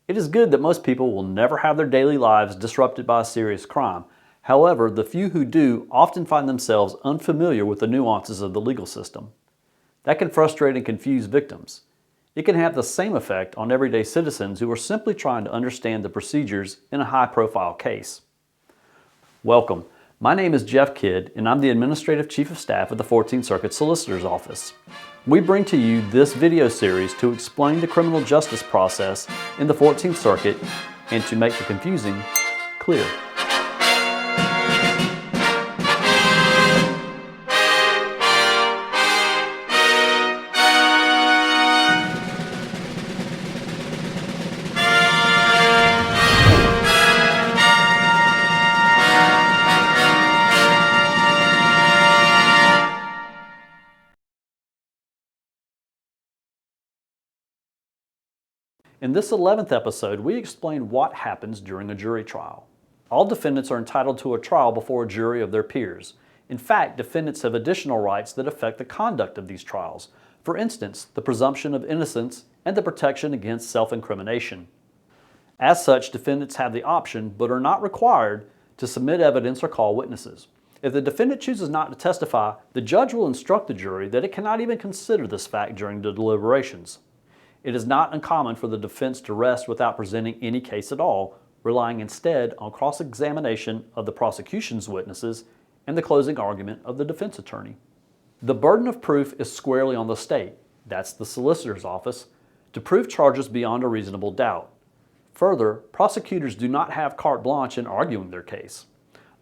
It is good that most people will never have their daily lives disrupted by a serious crime. However, the few who do often find themselves unfamiliar with the nuances of the legal system. That can frustrate and confuse victims. It can have the same effect on everyday citizens who are simply trying to understand the procedures in a high-profile case. Welcome. My name is Jeff Kidd, and I'm the Administrative Chief of Staff at the 14th Circuit Solicitor's Office. We bring to you this video series to explain the criminal justice process in the 14th Circuit and to make the confusing clear. In this 11th episode, we explain what happens during a jury trial. All defendants are entitled to a trial before a jury of their peers. In fact, defendants have additional rights that affect the conduct of these trials. For instance, the presumption of innocence and the protection against self-incrimination. As such, defendants have the option, but are not required, to submit evidence or call witnesses. If the defendant chooses not to testify, the judge will instruct the jury that it cannot even consider this fact during the deliberations. It is not uncommon for the defense to rest without presenting any case at all, relying instead on cross-examination of the prosecution's witnesses and the closing argument of the defense attorney. The burden of proof is squarely on the state, that's the solicitor's office, to prove charges beyond a reasonable doubt. Further, prosecutors do not have carte blanche in arguing their case.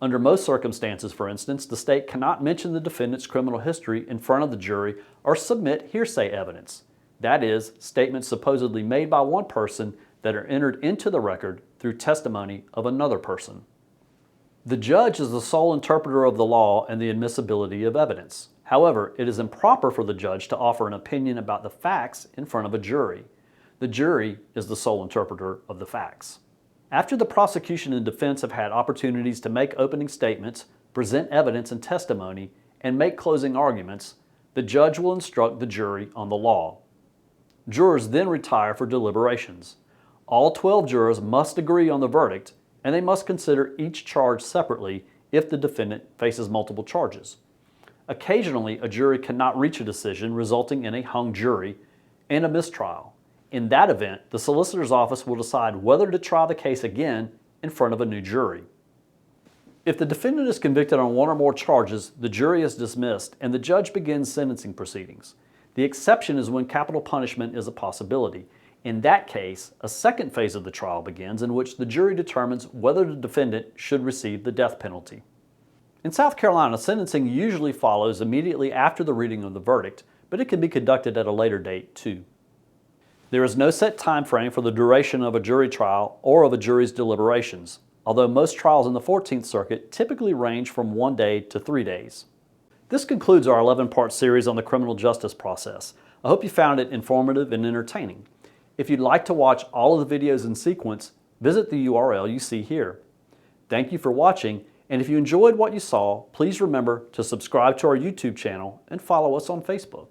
Under most circumstances, for instance, the state cannot mention the defendant's criminal history in front of the jury or submit hearsay evidence. That is, statements supposedly made by one person that are entered into the record through testimony of another person. The judge is the sole interpreter of the law and the admissibility of evidence. However, it is improper for the judge to offer an opinion about the facts in front of a jury. The jury is the sole interpreter of the facts. After the prosecution and defense have had opportunities to make opening statements, present evidence and testimony, and make closing arguments, the judge will instruct the jury on the law. Jurors then retire for deliberations. All 12 jurors must agree on the verdict, and they must consider each charge separately if the defendant faces multiple charges. Occasionally, a jury cannot reach a decision, resulting in a hung jury and a mistrial. In that event, the solicitor's office will decide whether to try the case again in front of a new jury. If the defendant is convicted on one or more charges, the jury is dismissed and the judge begins sentencing proceedings. The exception is when capital punishment is a possibility. In that case, a second phase of the trial begins in which the jury determines whether the defendant should receive the death penalty. In South Carolina, sentencing usually follows immediately after the reading of the verdict, but it can be conducted at a later date too. There is no set time frame for the duration of a jury trial or of a jury's deliberations, although most trials in the 14th Circuit typically range from 1 day to 3 days. This concludes our 11-part series on the criminal justice process. I hope you found it informative and entertaining. If you'd like to watch all of the videos in sequence, visit the URL you see here. Thank you for watching, and if you enjoyed what you saw, please remember to subscribe to our YouTube channel and follow us on Facebook.